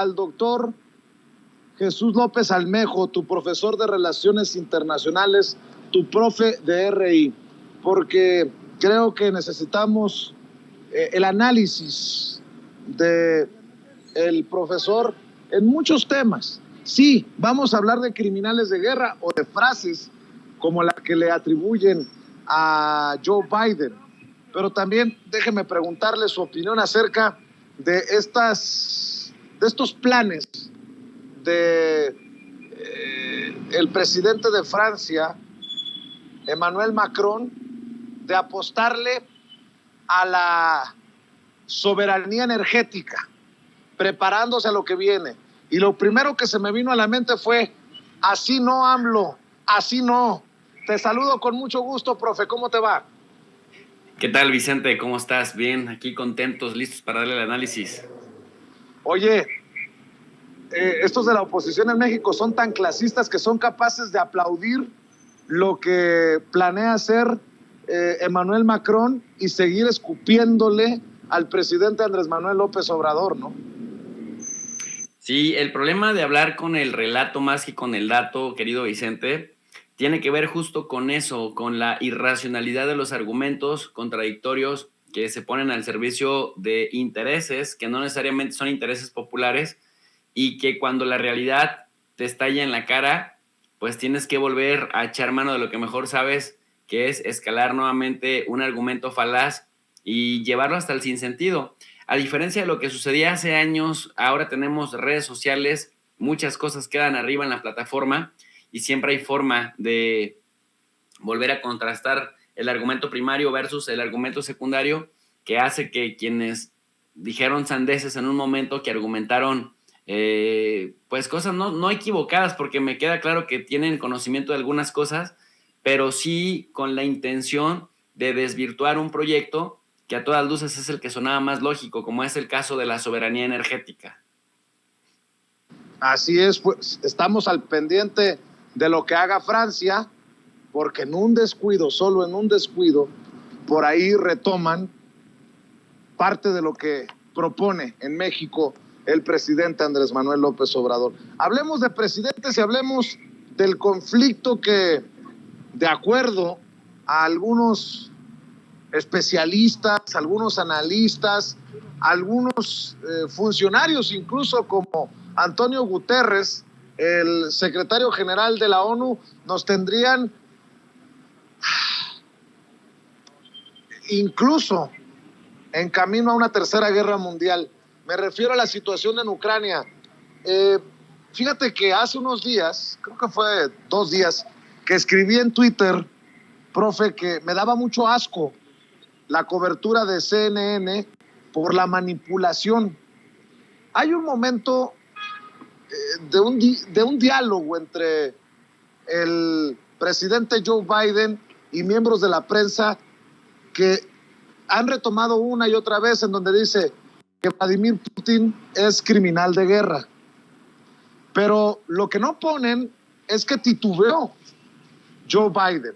al doctor Jesús López Almejo, tu profesor de Relaciones Internacionales, tu profe de RI, porque creo que necesitamos el análisis del profesor en muchos temas. Sí, vamos a hablar de criminales de guerra o de frases como la que le atribuyen a Joe Biden, pero también déjeme preguntarle su opinión acerca de estos planes de el presidente de Francia, Emmanuel Macron, de apostarle a la soberanía energética, preparándose a lo que viene. Y lo primero que se me vino a la mente fue, así no, AMLO, así no. Te saludo con mucho gusto, profe, ¿cómo te va? ¿Qué tal, Vicente? ¿Cómo estás? Bien, aquí contentos, listos para darle el análisis. Oye, estos de la oposición en México son tan clasistas que son capaces de aplaudir lo que planea hacer Emmanuel Macron y seguir escupiéndole al presidente Andrés Manuel López Obrador, ¿no? Sí, el problema de hablar con el relato más que con el dato, querido Vicente, tiene que ver justo con eso, con la irracionalidad de los argumentos contradictorios que se ponen al servicio de intereses que no necesariamente son intereses populares y que cuando la realidad te estalla en la cara, pues tienes que volver a echar mano de lo que mejor sabes, que es escalar nuevamente un argumento falaz y llevarlo hasta el sinsentido. A diferencia de lo que sucedía hace años, ahora tenemos redes sociales, muchas cosas quedan arriba en la plataforma y siempre hay forma de volver a contrastar el argumento primario versus el argumento secundario, que hace que quienes dijeron sandeces en un momento, que argumentaron pues cosas no equivocadas, porque me queda claro que tienen conocimiento de algunas cosas, pero sí con la intención de desvirtuar un proyecto que a todas luces es el que sonaba más lógico, como es el caso de la soberanía energética. Así es, pues estamos al pendiente de lo que haga Francia, porque en un descuido, solo en un descuido, por ahí retoman parte de lo que propone en México el presidente Andrés Manuel López Obrador. Hablemos de presidentes y hablemos del conflicto que, de acuerdo a algunos especialistas, algunos analistas, algunos funcionarios, incluso como Antonio Guterres, el secretario general de la ONU, nos tendrían incluso en camino a una tercera guerra mundial. Me refiero a la situación en Ucrania. Fíjate que hace unos días, creo que fue 2 días, que escribí en Twitter, profe, que me daba mucho asco la cobertura de CNN por la manipulación. Hay un momento de un diálogo entre el presidente Joe Biden y miembros de la prensa que han retomado una y otra vez en donde dice que Vladimir Putin es criminal de guerra. Pero lo que no ponen es que titubeó Joe Biden.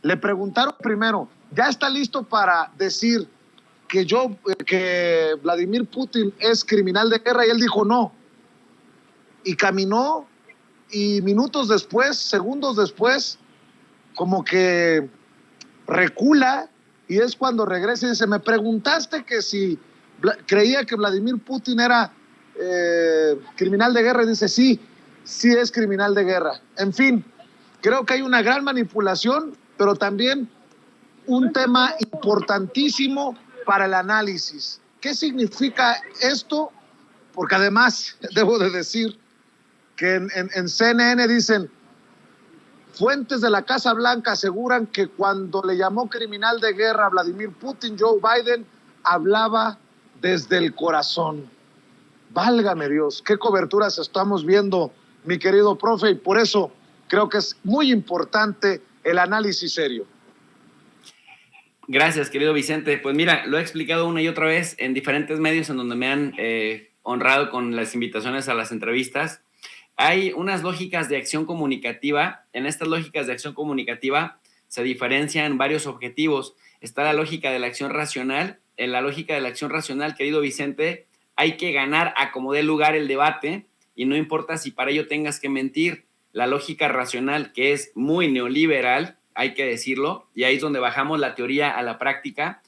Le preguntaron primero, ¿ya está listo para decir que Vladimir Putin es criminal de guerra? Y él dijo no. Y caminó y minutos después, segundos después, como que recula y es cuando regresa y dice, me preguntaste que si creía que Vladimir Putin era criminal de guerra, y dice, sí es criminal de guerra. En fin, creo que hay una gran manipulación, pero también un tema importantísimo para el análisis. ¿Qué significa esto? Porque además, debo de decir que en CNN dicen, fuentes de la Casa Blanca aseguran que cuando le llamó criminal de guerra a Vladimir Putin, Joe Biden hablaba desde el corazón. Válgame Dios, qué coberturas estamos viendo, mi querido profe, y por eso creo que es muy importante el análisis serio. Gracias, querido Vicente. Pues mira, lo he explicado una y otra vez en diferentes medios en donde me han honrado con las invitaciones a las entrevistas. Hay unas lógicas de acción comunicativa. En estas lógicas de acción comunicativa se diferencian varios objetivos. Está la lógica de la acción racional. En la lógica de la acción racional, querido Vicente, hay que ganar a como dé lugar el debate y no importa si para ello tengas que mentir. La lógica racional, que es muy neoliberal, hay que decirlo, y ahí es donde bajamos la teoría a la práctica.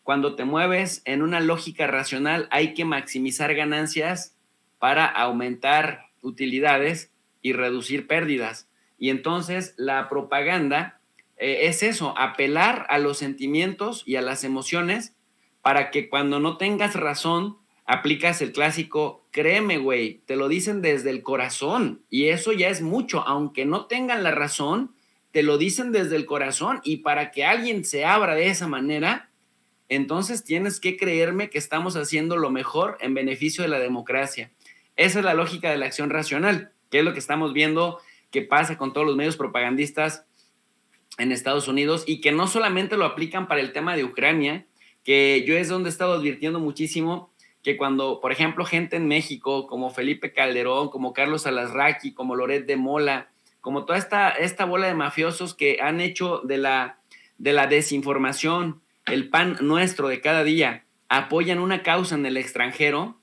Cuando te mueves en una lógica racional, hay que maximizar ganancias para aumentar utilidades y reducir pérdidas. Y entonces la propaganda es eso, apelar a los sentimientos y a las emociones para que cuando no tengas razón, aplicas el clásico, créeme, güey, te lo dicen desde el corazón y eso ya es mucho, aunque no tengan la razón, te lo dicen desde el corazón y para que alguien se abra de esa manera, entonces tienes que creerme que estamos haciendo lo mejor en beneficio de la democracia. Esa es la lógica de la acción racional, que es lo que estamos viendo que pasa con todos los medios propagandistas en Estados Unidos y que no solamente lo aplican para el tema de Ucrania, que yo es donde he estado advirtiendo muchísimo que cuando, por ejemplo, gente en México como Felipe Calderón, como Carlos Alasraqui, como Loret de Mola, como toda esta bola de mafiosos que han hecho de la desinformación el pan nuestro de cada día, apoyan una causa en el extranjero,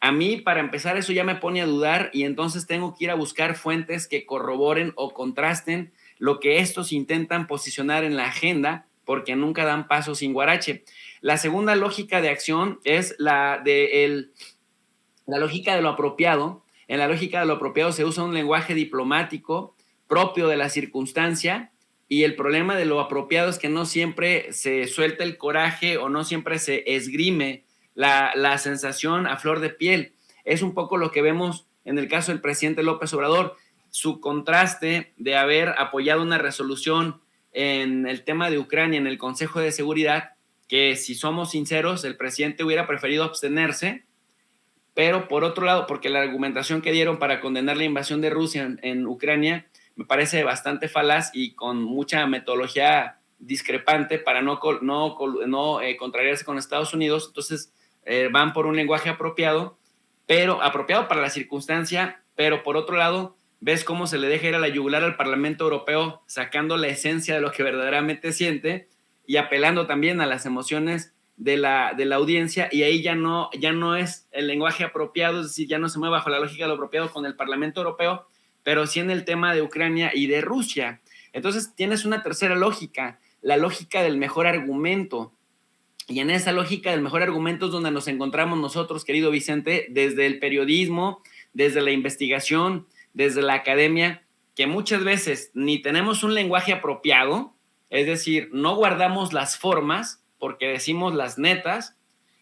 a mí, para empezar, eso ya me pone a dudar y entonces tengo que ir a buscar fuentes que corroboren o contrasten lo que estos intentan posicionar en la agenda, porque nunca dan paso sin guarache. La segunda lógica de acción es la lógica de lo apropiado. En la lógica de lo apropiado se usa un lenguaje diplomático propio de la circunstancia y el problema de lo apropiado es que no siempre se suelta el coraje o no siempre se esgrime la sensación a flor de piel. Es un poco lo que vemos en el caso del presidente López Obrador, su contraste de haber apoyado una resolución en el tema de Ucrania en el Consejo de Seguridad, que si somos sinceros, el presidente hubiera preferido abstenerse, pero por otro lado, porque la argumentación que dieron para condenar la invasión de Rusia en Ucrania me parece bastante falaz y con mucha metodología discrepante para no contrariarse con Estados Unidos, entonces van por un lenguaje apropiado, pero apropiado para la circunstancia, pero por otro lado, ves cómo se le deja ir a la yugular al Parlamento Europeo, sacando la esencia de lo que verdaderamente siente y apelando también a las emociones de la audiencia, y ahí ya no es el lenguaje apropiado, es decir, ya no se mueve bajo la lógica de lo apropiado con el Parlamento Europeo, pero sí en el tema de Ucrania y de Rusia. Entonces tienes una tercera lógica, la lógica del mejor argumento. Y en esa lógica del mejor argumento es donde nos encontramos nosotros, querido Vicente, desde el periodismo, desde la investigación, desde la academia, que muchas veces ni tenemos un lenguaje apropiado, es decir, no guardamos las formas porque decimos las netas,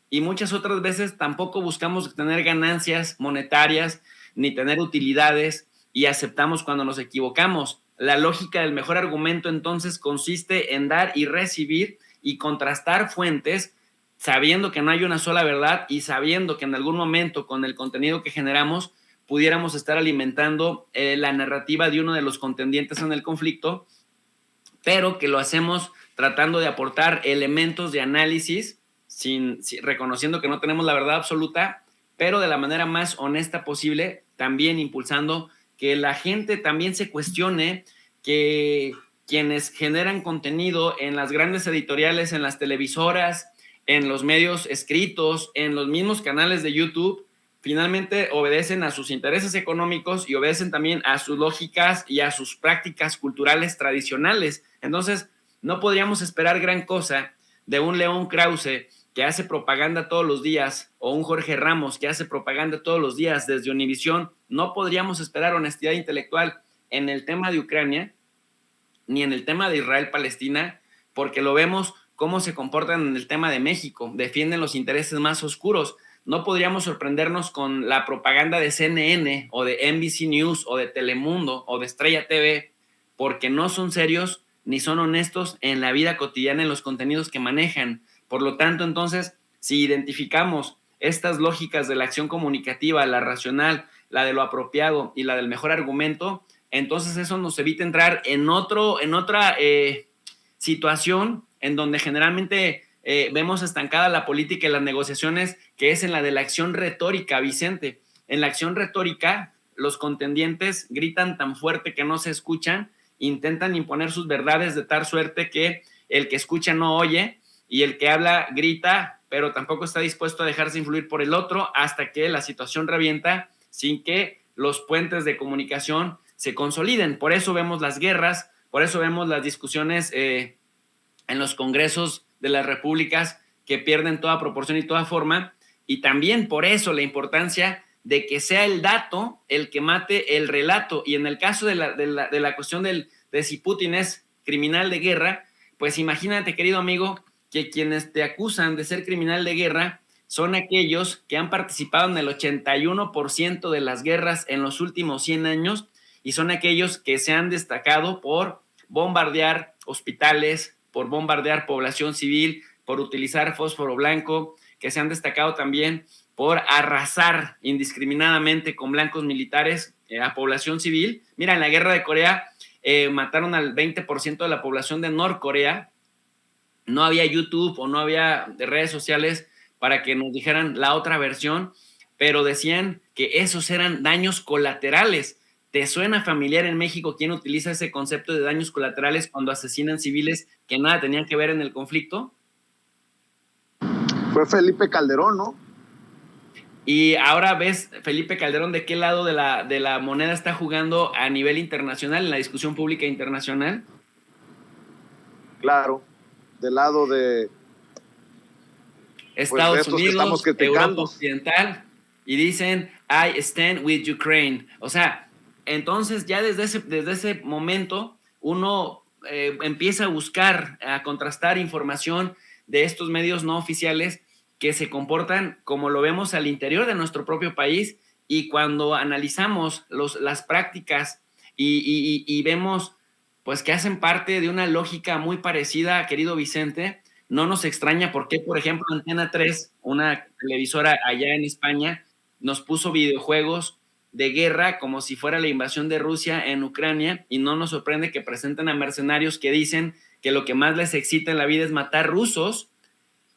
y muchas otras veces tampoco buscamos tener ganancias monetarias ni tener utilidades y aceptamos cuando nos equivocamos. La lógica del mejor argumento entonces consiste en dar y recibir y contrastar fuentes, sabiendo que no hay una sola verdad y sabiendo que en algún momento con el contenido que generamos pudiéramos estar alimentando la narrativa de uno de los contendientes en el conflicto, pero que lo hacemos tratando de aportar elementos de análisis, reconociendo que no tenemos la verdad absoluta, pero de la manera más honesta posible, también impulsando que la gente también se cuestione, que quienes generan contenido en las grandes editoriales, en las televisoras, en los medios escritos, en los mismos canales de YouTube, finalmente obedecen a sus intereses económicos y obedecen también a sus lógicas y a sus prácticas culturales tradicionales. Entonces, no podríamos esperar gran cosa de un León Krause que hace propaganda todos los días o un Jorge Ramos que hace propaganda todos los días desde Univisión. No podríamos esperar honestidad intelectual en el tema de Ucrania ni en el tema de Israel-Palestina, porque lo vemos cómo se comportan en el tema de México, defienden los intereses más oscuros. No podríamos sorprendernos con la propaganda de CNN o de NBC News o de Telemundo o de Estrella TV, porque no son serios ni son honestos en la vida cotidiana, en los contenidos que manejan. Por lo tanto, entonces, si identificamos estas lógicas de la acción comunicativa, la racional, la de lo apropiado y la del mejor argumento, entonces eso nos evita entrar en otra situación en donde generalmente vemos estancada la política y las negociaciones, que es en la de la acción retórica, Vicente. En la acción retórica, los contendientes gritan tan fuerte que no se escuchan, intentan imponer sus verdades de tal suerte que el que escucha no oye y el que habla grita pero tampoco está dispuesto a dejarse influir por el otro hasta que la situación revienta sin que los puentes de comunicación se consoliden. Por eso vemos las guerras, por eso vemos las discusiones en los congresos de las repúblicas que pierden toda proporción y toda forma, y también por eso la importancia de que sea el dato el que mate el relato. Y en el caso de la cuestión de si Putin es criminal de guerra, pues imagínate, querido amigo, que quienes te acusan de ser criminal de guerra son aquellos que han participado en el 81% de las guerras en los últimos 100 años y son aquellos que se han destacado por bombardear hospitales, por bombardear población civil, por utilizar fósforo blanco, que se han destacado también por arrasar indiscriminadamente con blancos militares a población civil. Mira, en la guerra de Corea mataron al 20% de la población de Norcorea. No había YouTube o no había redes sociales para que nos dijeran la otra versión, pero decían que esos eran daños colaterales. ¿Te suena familiar en México quién utiliza ese concepto de daños colaterales cuando asesinan civiles que nada tenían que ver en el conflicto? Fue Felipe Calderón, ¿no? Y ahora ves, Felipe Calderón, de qué lado de la moneda está jugando a nivel internacional, en la discusión pública internacional. Claro, del lado de Estados Unidos, Europa Occidental, y dicen, I stand with Ukraine. O sea, entonces ya desde ese momento uno empieza a buscar, a contrastar información de estos medios no oficiales que se comportan como lo vemos al interior de nuestro propio país, y cuando analizamos las prácticas y vemos pues que hacen parte de una lógica muy parecida, querido Vicente, no nos extraña por qué, por ejemplo, Antena 3, una televisora allá en España, nos puso videojuegos de guerra como si fuera la invasión de Rusia en Ucrania, y no nos sorprende que presenten a mercenarios que dicen que lo que más les excita en la vida es matar rusos,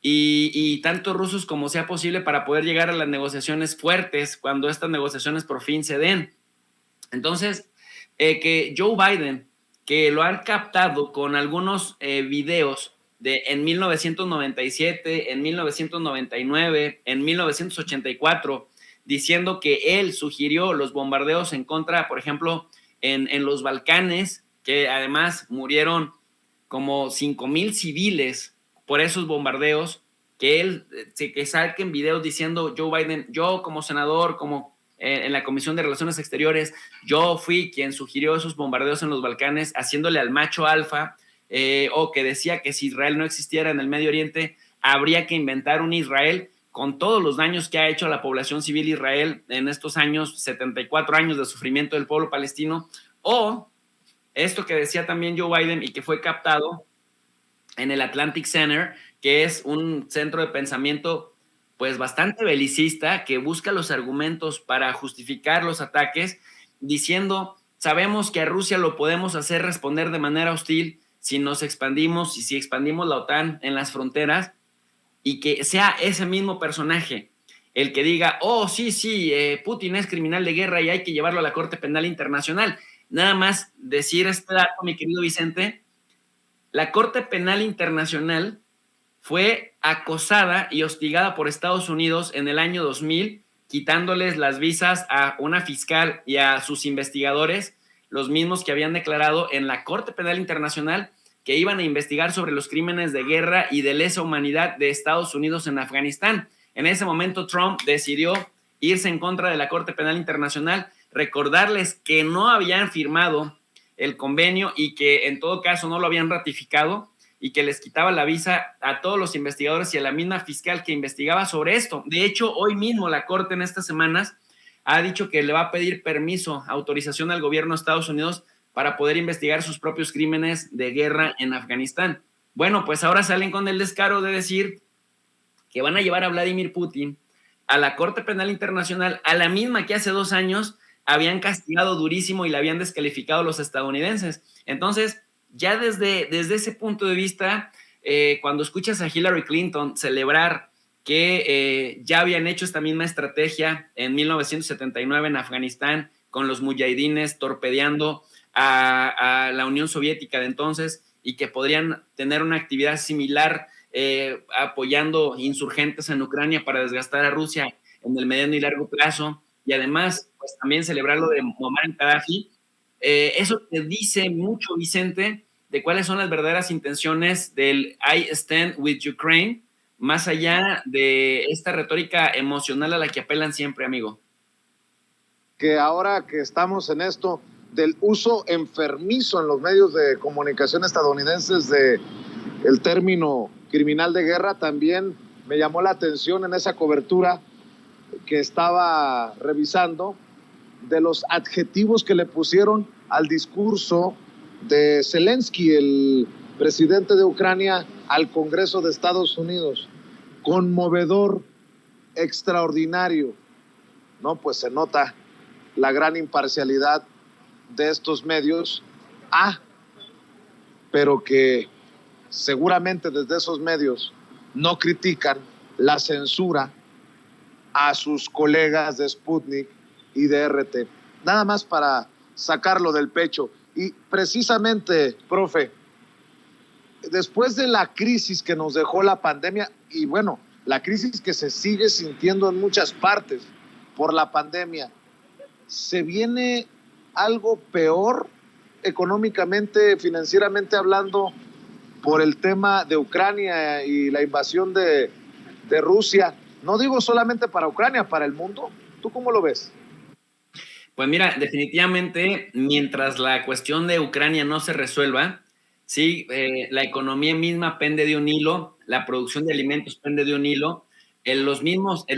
y tanto rusos como sea posible para poder llegar a las negociaciones fuertes cuando estas negociaciones por fin se den. Entonces, que Joe Biden, que lo han captado con algunos videos en 1997, en 1999, en 1984, diciendo que él sugirió los bombardeos en contra, por ejemplo, en los Balcanes, que además murieron como 5,000 civiles por esos bombardeos, que saquen videos diciendo Joe Biden, yo como senador, como en la Comisión de Relaciones Exteriores, yo fui quien sugirió esos bombardeos en los Balcanes, haciéndole al macho alfa, o que decía que si Israel no existiera en el Medio Oriente, habría que inventar un Israel, con todos los daños que ha hecho a la población civil Israel en estos años, 74 años de sufrimiento del pueblo palestino, o esto que decía también Joe Biden y que fue captado en el Atlantic Center, que es un centro de pensamiento pues bastante belicista, que busca los argumentos para justificar los ataques, diciendo, sabemos que a Rusia lo podemos hacer responder de manera hostil si nos expandimos y si expandimos la OTAN en las fronteras, y que sea ese mismo personaje el que diga, oh, sí, Putin es criminal de guerra y hay que llevarlo a la Corte Penal Internacional. Nada más decir este dato, mi querido Vicente, la Corte Penal Internacional fue acosada y hostigada por Estados Unidos en el año 2000, quitándoles las visas a una fiscal y a sus investigadores, los mismos que habían declarado en la Corte Penal Internacional que iban a investigar sobre los crímenes de guerra y de lesa humanidad de Estados Unidos en Afganistán. En ese momento Trump decidió irse en contra de la Corte Penal Internacional, recordarles que no habían firmado el convenio y que en todo caso no lo habían ratificado, y que les quitaba la visa a todos los investigadores y a la misma fiscal que investigaba sobre esto. De hecho, hoy mismo la Corte en estas semanas ha dicho que le va a pedir permiso, autorización al gobierno de Estados Unidos para poder investigar sus propios crímenes de guerra en Afganistán. Bueno, pues ahora salen con el descaro de decir que van a llevar a Vladimir Putin a la Corte Penal Internacional, a la misma que hace 2 años habían castigado durísimo y la habían descalificado los estadounidenses. Entonces, ya desde ese punto de vista, cuando escuchas a Hillary Clinton celebrar que ya habían hecho esta misma estrategia en 1979 en Afganistán, con los mujahidines torpedeando a la Unión Soviética de entonces, y que podrían tener una actividad similar apoyando insurgentes en Ucrania para desgastar a Rusia en el mediano y largo plazo, y además, pues también celebrar lo de Muammar Gaddafi. Eso te dice mucho, Vicente, de cuáles son las verdaderas intenciones del I stand with Ukraine, más allá de esta retórica emocional a la que apelan siempre, amigo. Que ahora que estamos en esto del uso enfermizo en los medios de comunicación estadounidenses de el término criminal de guerra, también me llamó la atención en esa cobertura que estaba revisando de los adjetivos que le pusieron al discurso de Zelensky, el presidente de Ucrania, al Congreso de Estados Unidos. Conmovedor, extraordinario. No, pues se nota la gran imparcialidad de estos medios, pero que seguramente desde esos medios no critican la censura a sus colegas de Sputnik y de RT. Nada más para sacarlo del pecho. Y precisamente, profe, después de la crisis que nos dejó la pandemia, y bueno, la crisis que se sigue sintiendo en muchas partes por la pandemia, ¿se viene algo peor económicamente, financieramente hablando, por el tema de Ucrania y la invasión de Rusia? No digo solamente para Ucrania, para el mundo. ¿Tú cómo lo ves? Pues mira, definitivamente, mientras la cuestión de Ucrania no se resuelva, sí, la economía misma pende de un hilo, la producción de alimentos pende de un hilo, el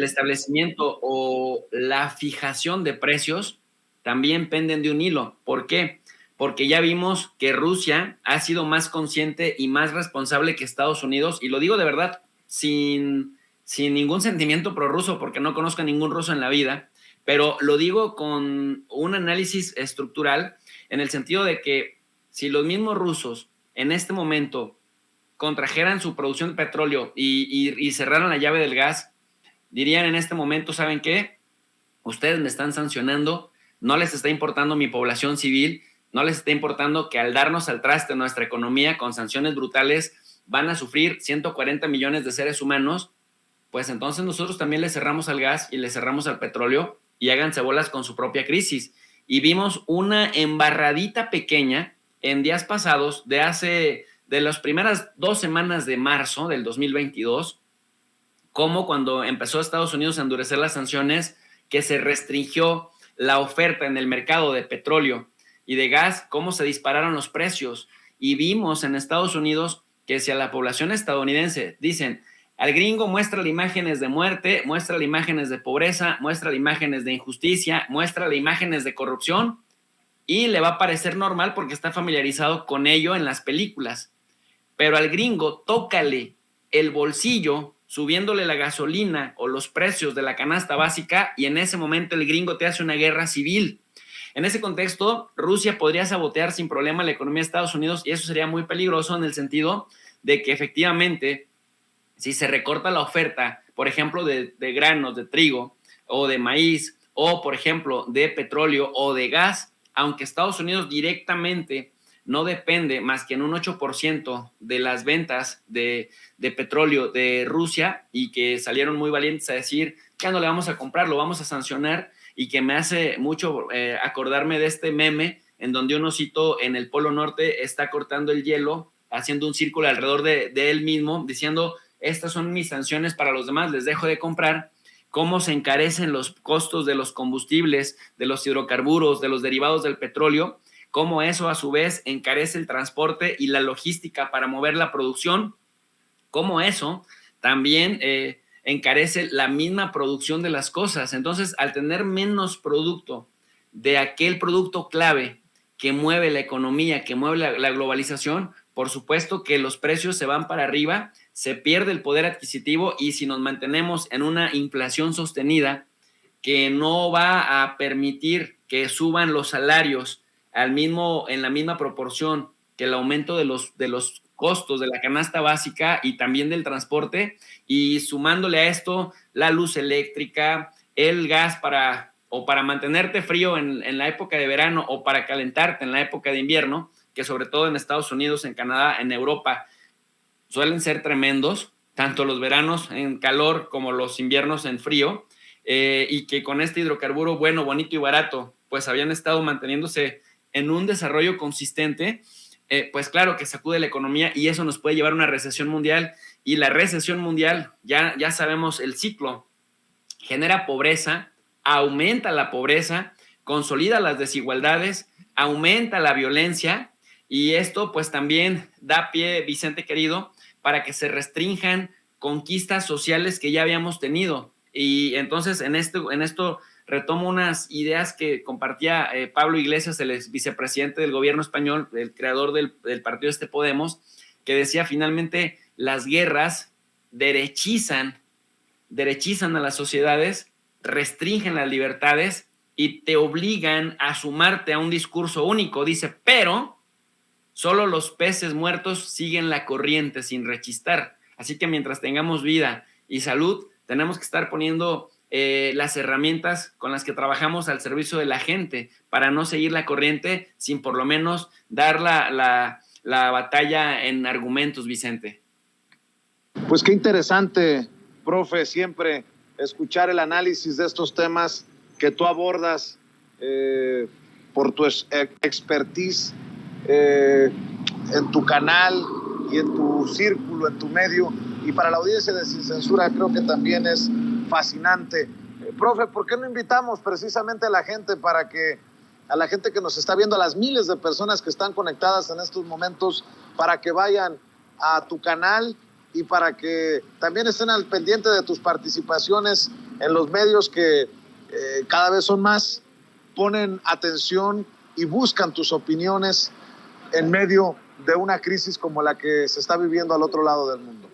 establecimiento o la fijación de precios también penden de un hilo. ¿Por qué? Porque ya vimos que Rusia ha sido más consciente y más responsable que Estados Unidos, y lo digo de verdad, sin ningún sentimiento prorruso, porque no conozco a ningún ruso en la vida, pero lo digo con un análisis estructural, en el sentido de que si los mismos rusos en este momento contrajeran su producción de petróleo y cerraran la llave del gas, dirían en este momento, ¿saben qué? Ustedes me están sancionando, no les está importando mi población civil, no les está importando que al darnos al traste nuestra economía con sanciones brutales van a sufrir 140 millones de seres humanos. Pues entonces nosotros también le cerramos al gas y le cerramos al petróleo y háganse bolas con su propia crisis. Y vimos una embarradita pequeña en días pasados de las primeras 2 semanas de marzo del 2022, como cuando empezó Estados Unidos a endurecer las sanciones, que se restringió la oferta en el mercado de petróleo y de gas, cómo se dispararon los precios. Y vimos en Estados Unidos que si a la población estadounidense dicen, al gringo muéstrale imágenes de muerte, muéstrale imágenes de pobreza, muéstrale imágenes de injusticia, muéstrale imágenes de corrupción, y le va a parecer normal porque está familiarizado con ello en las películas. Pero al gringo tócale el bolsillo subiéndole la gasolina o los precios de la canasta básica y en ese momento el gringo te hace una guerra civil. En ese contexto, Rusia podría sabotear sin problema la economía de Estados Unidos y eso sería muy peligroso en el sentido de que efectivamente, si se recorta la oferta, por ejemplo, de granos, de trigo o de maíz o, por ejemplo, de petróleo o de gas, aunque Estados Unidos directamente no depende más que en un 8% de las ventas de petróleo de Rusia y que salieron muy valientes a decir, ya no le vamos a comprar, lo vamos a sancionar, y que me hace mucho acordarme de este meme en donde un osito en el Polo Norte está cortando el hielo, haciendo un círculo alrededor de él mismo, diciendo, estas son mis sanciones para los demás, les dejo de comprar. Cómo se encarecen los costos de los combustibles, de los hidrocarburos, de los derivados del petróleo, cómo eso a su vez encarece el transporte y la logística para mover la producción, cómo eso también encarece la misma producción de las cosas. Entonces, al tener menos producto de aquel producto clave que mueve la economía, que mueve la globalización, por supuesto que los precios se van para arriba, se pierde el poder adquisitivo y si nos mantenemos en una inflación sostenida que no va a permitir que suban los salarios en la misma proporción que el aumento de los costos de la canasta básica y también del transporte, y sumándole a esto la luz eléctrica, el gas para mantenerte frío en la época de verano o para calentarte en la época de invierno, que sobre todo en Estados Unidos, en Canadá, en Europa, suelen ser tremendos. tanto los veranos en calor como los inviernos en frío, y que con este hidrocarburo bueno, bonito y barato, pues habían estado manteniéndose en un desarrollo consistente, pues claro que sacude la economía y eso nos puede llevar a una recesión mundial. Y la recesión mundial, ya sabemos el ciclo, genera pobreza, aumenta la pobreza, consolida las desigualdades, aumenta la violencia, y esto pues también da pie, Vicente querido, para que se restrinjan conquistas sociales que ya habíamos tenido. Y entonces en esto retomo unas ideas que compartía Pablo Iglesias, el vicepresidente del gobierno español, el creador del partido Podemos, que decía finalmente las guerras derechizan a las sociedades, restringen las libertades y te obligan a sumarte a un discurso único. Dice, pero solo los peces muertos siguen la corriente sin rechistar. Así que mientras tengamos vida y salud, tenemos que estar poniendo las herramientas con las que trabajamos al servicio de la gente para no seguir la corriente sin por lo menos dar la batalla en argumentos, Vicente. Pues qué interesante, profe, siempre escuchar el análisis de estos temas que tú abordas por tu expertise en tu canal y en tu círculo, en tu medio, y para la audiencia de Sin Censura creo que también es fascinante. Profe, ¿por qué no invitamos precisamente a la gente que nos está viendo, a las miles de personas que están conectadas en estos momentos, para que vayan a tu canal y para que también estén al pendiente de tus participaciones en los medios que cada vez son más, ponen atención y buscan tus opiniones en medio de una crisis como la que se está viviendo al otro lado del mundo?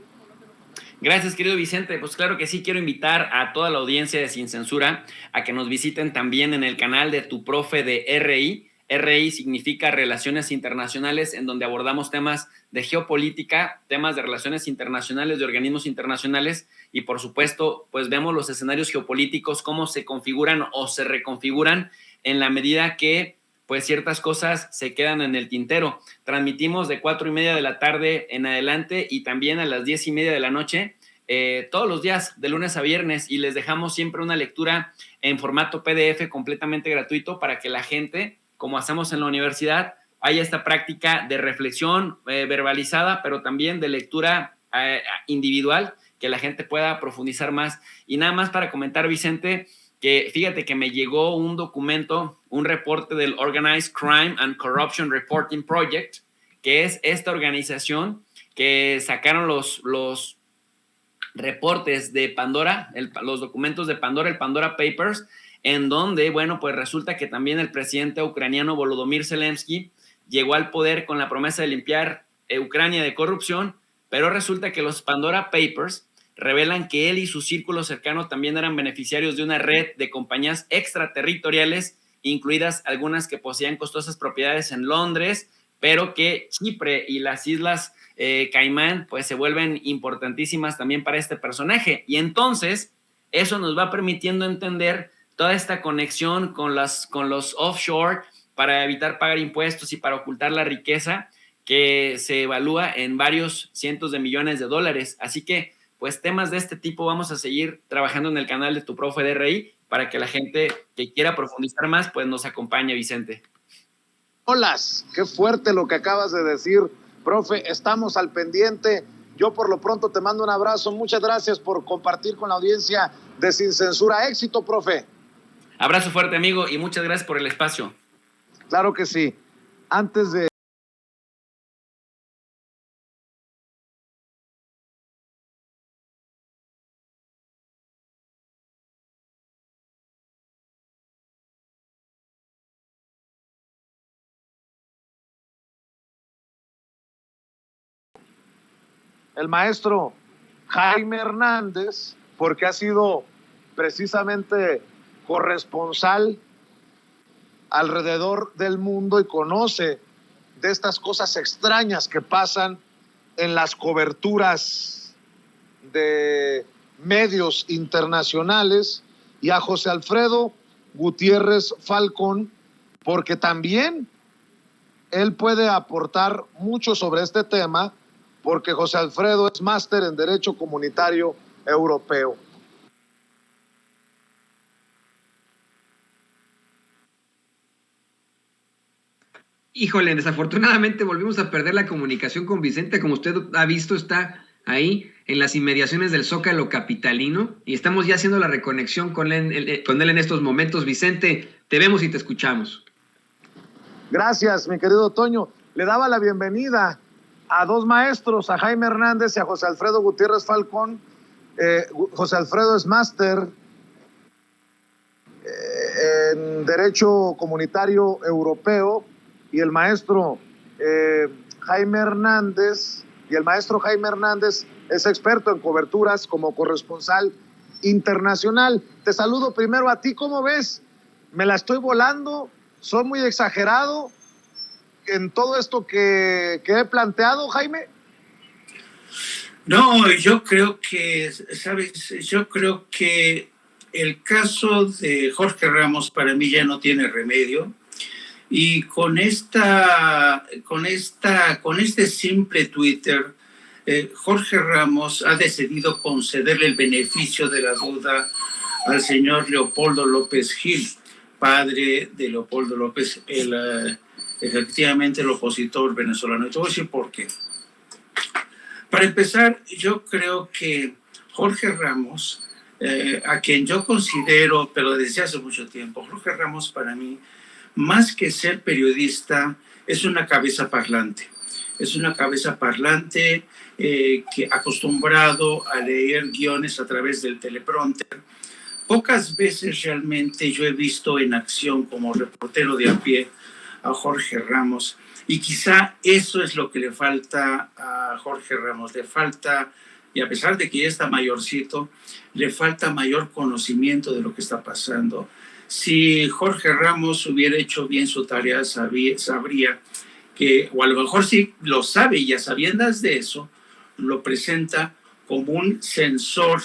Gracias, querido Vicente. Pues claro que sí, quiero invitar a toda la audiencia de Sin Censura a que nos visiten también en el canal de Tu Profe de RI. RI significa Relaciones Internacionales, en donde abordamos temas de geopolítica, temas de relaciones internacionales, de organismos internacionales, y por supuesto, pues vemos los escenarios geopolíticos, cómo se configuran o se reconfiguran en la medida que pues ciertas cosas se quedan en el tintero. Transmitimos de 4:30 de la tarde en adelante y también a las 10:30 de la noche, todos los días, de lunes a viernes, y les dejamos siempre una lectura en formato PDF completamente gratuito para que la gente, como hacemos en la universidad, haya esta práctica de reflexión verbalizada, pero también de lectura individual, que la gente pueda profundizar más. Y nada más para comentar, Vicente, que fíjate que me llegó un documento, un reporte del Organized Crime and Corruption Reporting Project, que es esta organización que sacaron los reportes de Pandora, los documentos de Pandora, el Pandora Papers, en donde, bueno, pues resulta que también el presidente ucraniano Volodymyr Zelensky llegó al poder con la promesa de limpiar Ucrania de corrupción, pero resulta que los Pandora Papers revelan que él y su círculo cercano también eran beneficiarios de una red de compañías extraterritoriales, incluidas algunas que poseían costosas propiedades en Londres, pero que Chipre y las Islas Caimán pues se vuelven importantísimas también para este personaje. Y entonces eso nos va permitiendo entender toda esta conexión con los offshore para evitar pagar impuestos y para ocultar la riqueza que se evalúa en varios cientos de millones de dólares. Así que pues temas de este tipo vamos a seguir trabajando en el canal de Tu Profe de RI para que la gente que quiera profundizar más, pues nos acompañe, Vicente. Hola, qué fuerte lo que acabas de decir, profe. Estamos al pendiente. Yo por lo pronto te mando un abrazo. Muchas gracias por compartir con la audiencia de Sin Censura. Éxito, profe. Abrazo fuerte, amigo, y muchas gracias por el espacio. Claro que sí. Antes de el maestro Jaime Hernández, porque ha sido precisamente corresponsal alrededor del mundo y conoce de estas cosas extrañas que pasan en las coberturas de medios internacionales, y a José Alfredo Gutiérrez Falcón, porque también él puede aportar mucho sobre este tema, porque José Alfredo es máster en Derecho Comunitario Europeo. Híjole, desafortunadamente volvimos a perder la comunicación con Vicente. Como usted ha visto, está ahí en las inmediaciones del Zócalo capitalino y estamos ya haciendo la reconexión con él en estos momentos. Vicente, te vemos y te escuchamos. Gracias, mi querido Toño. Le daba la bienvenida a dos maestros, a Jaime Hernández y a José Alfredo Gutiérrez Falcón. José Alfredo es máster en Derecho Comunitario Europeo y el maestro Jaime Hernández es experto en coberturas como corresponsal internacional. Te saludo primero a ti, ¿cómo ves? ¿Me la estoy volando? ¿Soy muy exagerado en todo esto que he planteado, Jaime? No, yo creo que, ¿sabes? Yo creo que el caso de Jorge Ramos para mí ya no tiene remedio. Y con este simple Twitter, Jorge Ramos ha decidido concederle el beneficio de la duda al señor Leopoldo López Gil, padre de Leopoldo López, efectivamente el opositor venezolano. Y te voy a decir por qué. Para empezar, yo creo que Jorge Ramos, a quien yo considero, pero desde hace mucho tiempo, Jorge Ramos para mí, más que ser periodista, es una cabeza parlante. Es una cabeza parlante que acostumbrado a leer guiones a través del teleprompter. Pocas veces realmente yo he visto en acción como reportero de a pie a Jorge Ramos, y quizá eso es lo que le falta a Jorge Ramos. Le falta, y a pesar de que ya está mayorcito, le falta mayor conocimiento de lo que está pasando. Si Jorge Ramos hubiera hecho bien su tarea, sabría que, o a lo mejor sí lo sabe y a sabiendas de eso, lo presenta como un censor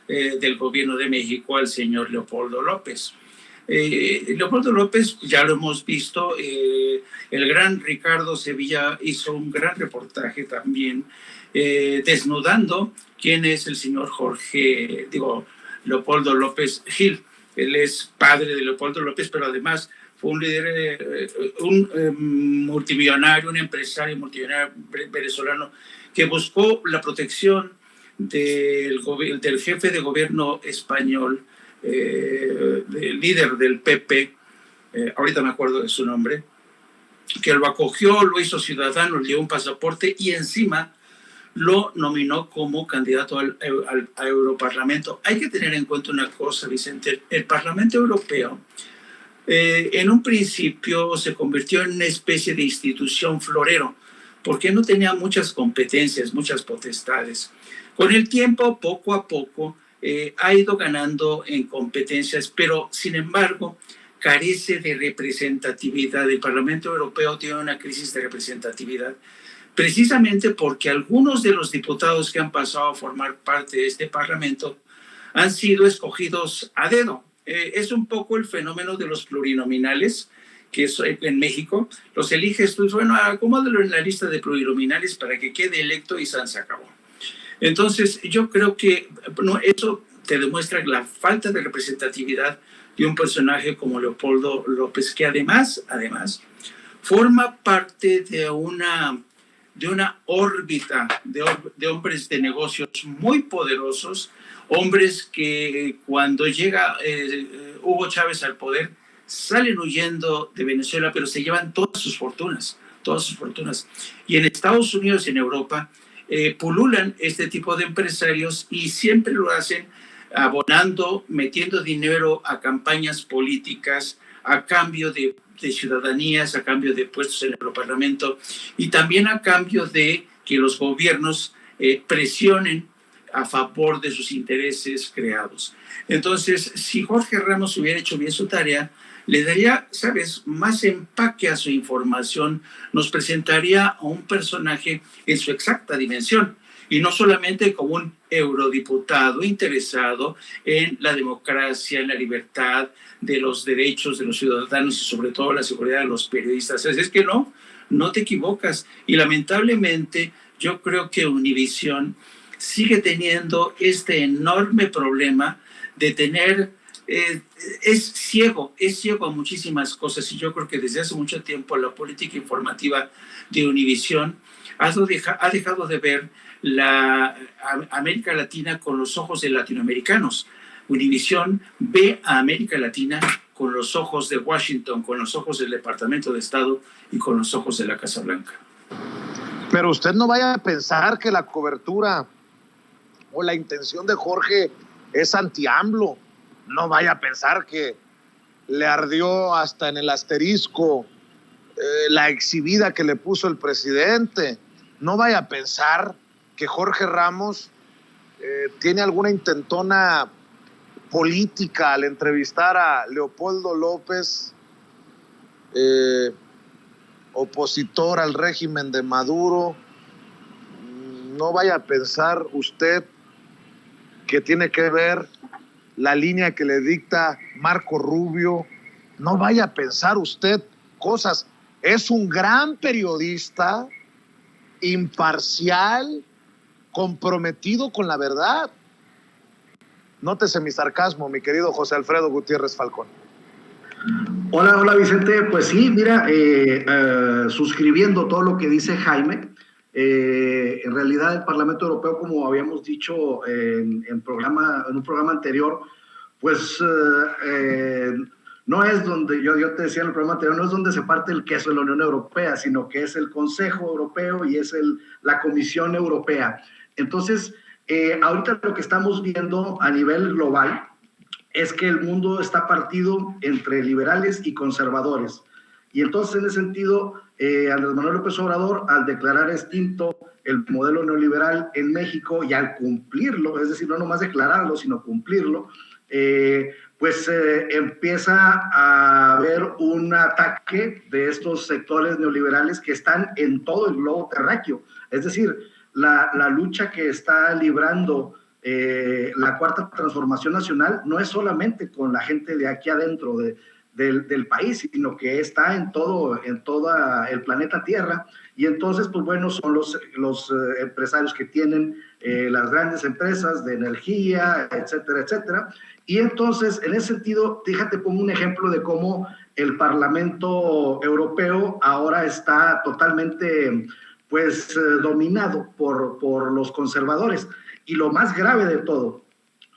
del gobierno de México al señor Leopoldo López. Leopoldo López, ya lo hemos visto, el gran Ricardo Sevilla hizo un gran reportaje también, desnudando quién es el señor Leopoldo López Gil. Él es padre de Leopoldo López, pero además fue un líder, multimillonario, un empresario multimillonario venezolano que buscó la protección del jefe de gobierno español, del líder del PP, ahorita me acuerdo de su nombre, que lo acogió, lo hizo ciudadano, le dio un pasaporte y encima lo nominó como candidato al Europarlamento. Hay que tener en cuenta una cosa, Vicente. El Parlamento Europeo en un principio se convirtió en una especie de institución florero, porque no tenía muchas competencias, muchas potestades. Con el tiempo, poco a poco, ha ido ganando en competencias, pero sin embargo carece de representatividad. El Parlamento Europeo tiene una crisis de representatividad, precisamente porque algunos de los diputados que han pasado a formar parte de este Parlamento han sido escogidos a dedo. Es un poco el fenómeno de los plurinominales, que es en México. Los eliges tú, bueno, acomódalo en la lista de plurinominales para que quede electo y se acabó. Entonces, yo creo que eso te demuestra la falta de representatividad de un personaje como Leopoldo López, que además forma parte de una órbita de hombres de negocios muy poderosos, hombres que cuando llega Hugo Chávez al poder salen huyendo de Venezuela, pero se llevan todas sus fortunas. Y en Estados Unidos y en Europa pululan este tipo de empresarios y siempre lo hacen abonando, metiendo dinero a campañas políticas, a cambio de ciudadanías, a cambio de puestos en el Europarlamento y también a cambio de que los gobiernos presionen a favor de sus intereses creados. Entonces, si Jorge Ramos hubiera hecho bien su tarea, le daría, ¿sabes?, más empaque a su información, nos presentaría a un personaje en su exacta dimensión y no solamente como un eurodiputado interesado en la democracia, en la libertad de los derechos de los ciudadanos y sobre todo la seguridad de los periodistas. Es que no te equivocas y lamentablemente yo creo que Univisión sigue teniendo este enorme problema de tener, es ciego a muchísimas cosas, y yo creo que desde hace mucho tiempo la política informativa de Univisión ha dejado de ver la América Latina con los ojos de latinoamericanos. Univisión ve a América Latina con los ojos de Washington, con los ojos del Departamento de Estado y con los ojos de la Casa Blanca. Pero usted no vaya a pensar que la cobertura o la intención de Jorge es anti-AMLO. No vaya a pensar que le ardió hasta en el asterisco la exhibida que le puso el presidente. No vaya a pensar que Jorge Ramos tiene alguna intentona política al entrevistar a Leopoldo López, opositor al régimen de Maduro. No vaya a pensar usted que tiene que ver la línea que le dicta Marco Rubio. No vaya a pensar usted cosas. Es un gran periodista, imparcial, comprometido con la verdad. Nótese mi sarcasmo, mi querido José Alfredo Gutiérrez Falcón. Hola Vicente, pues sí, mira, suscribiendo todo lo que dice Jaime, en realidad el Parlamento Europeo, como habíamos dicho en un programa anterior, pues no es donde, yo te decía en el programa anterior, no es donde se parte el queso de la Unión Europea, sino que es el Consejo Europeo y es la Comisión Europea. Entonces, ahorita lo que estamos viendo a nivel global es que el mundo está partido entre liberales y conservadores. Y entonces, en ese sentido, Andrés Manuel López Obrador, al declarar extinto el modelo neoliberal en México y al cumplirlo, es decir, no nomás declararlo, sino cumplirlo, empieza a haber un ataque de estos sectores neoliberales que están en todo el globo terráqueo. Es decir, la lucha que está librando la Cuarta Transformación Nacional no es solamente con la gente de aquí adentro del país, sino que está en todo el planeta Tierra. Y entonces, pues bueno, son los empresarios que tienen las grandes empresas de energía, etcétera, etcétera. Y entonces, en ese sentido, fíjate, pongo un ejemplo de cómo el Parlamento Europeo ahora está totalmente, pues, dominado por los conservadores. Y lo más grave de todo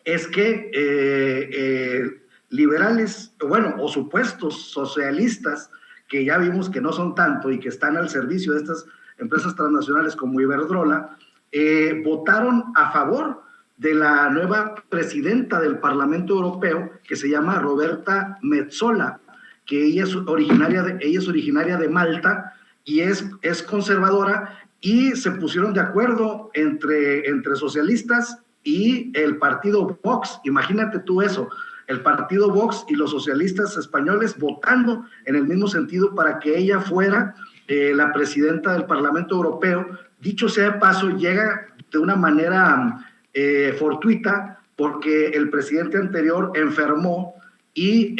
es que liberales, bueno, o supuestos socialistas, que ya vimos que no son tanto y que están al servicio de estas empresas transnacionales como Iberdrola, votaron a favor de la nueva presidenta del Parlamento Europeo, que se llama Roberta Metsola, que ella es originaria de Malta y es conservadora, y se pusieron de acuerdo entre socialistas y el partido Vox. Imagínate tú eso, el partido Vox y los socialistas españoles votando en el mismo sentido para que ella fuera la presidenta del Parlamento Europeo. Dicho sea de paso, llega de una manera fortuita, porque el presidente anterior enfermó y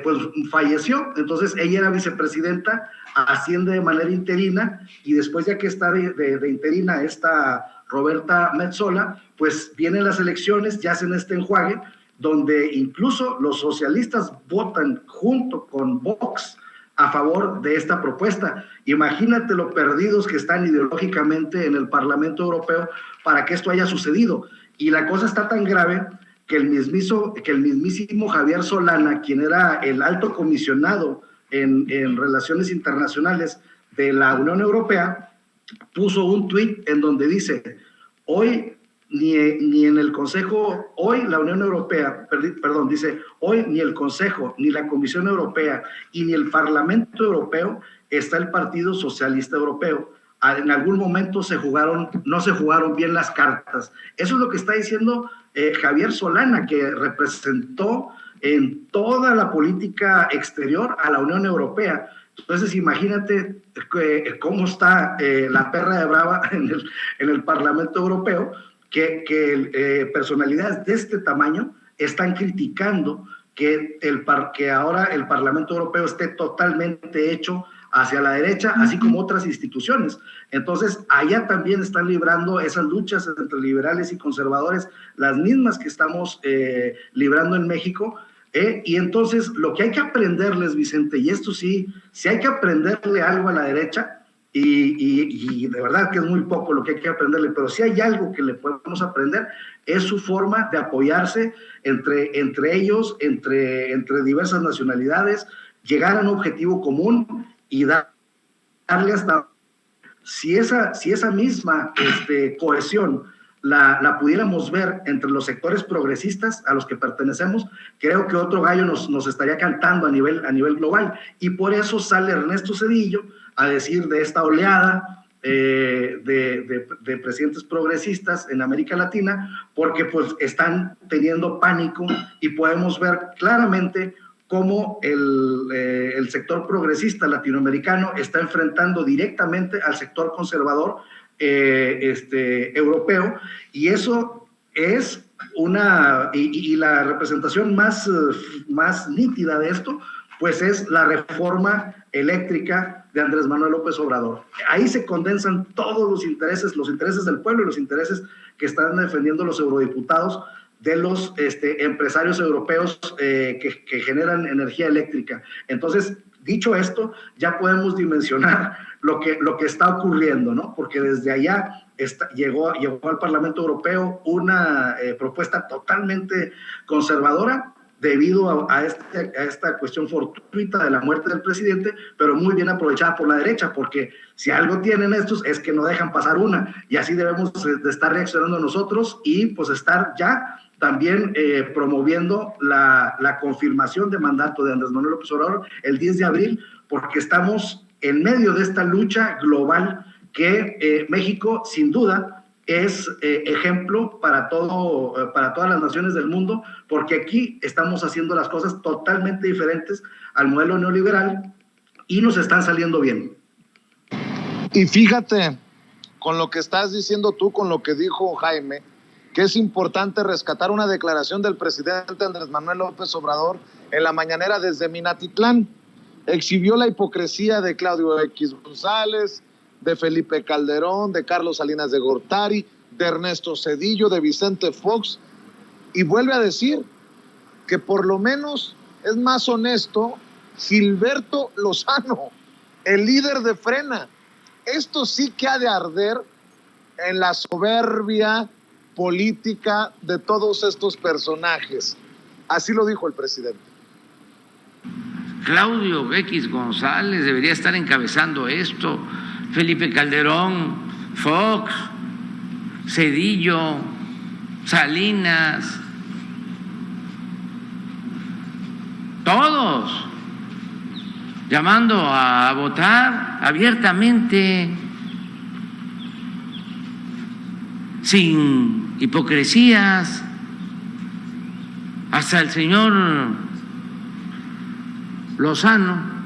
pues falleció. Entonces ella era vicepresidenta, asciende de manera interina, y después, ya que está de interina esta Roberta Metsola, pues vienen las elecciones, ya hacen este enjuague, donde incluso los socialistas votan junto con Vox a favor de esta propuesta. Imagínate lo perdidos que están ideológicamente en el Parlamento Europeo para que esto haya sucedido. Y la cosa está tan grave que el mismísimo Javier Solana, quien era el alto comisionado en Relaciones Internacionales de la Unión Europea, puso un tuit en donde dice: hoy ni en el Consejo, hoy la Unión Europea, dice, hoy ni el Consejo, ni la Comisión Europea y ni el Parlamento Europeo está el Partido Socialista Europeo. En algún momento no se jugaron bien las cartas. Eso es lo que está diciendo Javier Solana, que representó en toda la política exterior a la Unión Europea. Entonces, imagínate cómo está la perra de brava en el Parlamento Europeo, que personalidades de este tamaño están criticando que ahora el Parlamento Europeo esté totalmente hecho hacia la derecha, así como otras instituciones. Entonces, allá también están librando esas luchas entre liberales y conservadores, las mismas que estamos librando en México. Y entonces, lo que hay que aprenderles, Vicente, y esto sí, si hay que aprenderle algo a la derecha, y de verdad que es muy poco lo que hay que aprenderle, pero si hay algo que le podemos aprender, es su forma de apoyarse entre ellos, entre diversas nacionalidades, llegar a un objetivo común y darle hasta... Si esa misma cohesión la pudiéramos ver entre los sectores progresistas a los que pertenecemos, creo que otro gallo nos estaría cantando a nivel global. Y por eso sale Ernesto Zedillo a decir de esta oleada de presidentes progresistas en América Latina, porque pues están teniendo pánico y podemos ver claramente cómo el sector progresista latinoamericano está enfrentando directamente al sector conservador europeo, y eso es y la representación más nítida de esto, pues es la reforma eléctrica de Andrés Manuel López Obrador. Ahí se condensan todos los intereses del pueblo y los intereses que están defendiendo los eurodiputados de los empresarios europeos que generan energía eléctrica. Entonces, dicho esto, ya podemos dimensionar lo que está ocurriendo, ¿no? Porque desde allá llegó al Parlamento Europeo una propuesta totalmente conservadora debido a esta cuestión fortuita de la muerte del presidente, pero muy bien aprovechada por la derecha, porque si algo tienen estos es que no dejan pasar una, y así debemos de estar reaccionando nosotros y pues estar ya también promoviendo la confirmación de mandato de Andrés Manuel López Obrador el 10 de abril, porque estamos en medio de esta lucha global que México, sin duda, es ejemplo para todas las naciones del mundo, porque aquí estamos haciendo las cosas totalmente diferentes al modelo neoliberal y nos están saliendo bien. Y fíjate, con lo que estás diciendo tú, con lo que dijo Jaime, que es importante rescatar una declaración del presidente Andrés Manuel López Obrador en la mañanera desde Minatitlán. Exhibió la hipocresía de Claudio X González, de Felipe Calderón, de Carlos Salinas de Gortari, de Ernesto Zedillo, de Vicente Fox, y vuelve a decir que por lo menos es más honesto Gilberto Lozano, el líder de Frena. Esto sí que ha de arder en la soberbia política de todos estos personajes. Así lo dijo el presidente. Claudio X González debería estar encabezando esto, Felipe Calderón, Fox, Zedillo, Salinas, todos llamando a votar abiertamente, sin hipocresías. Hasta el señor Lozano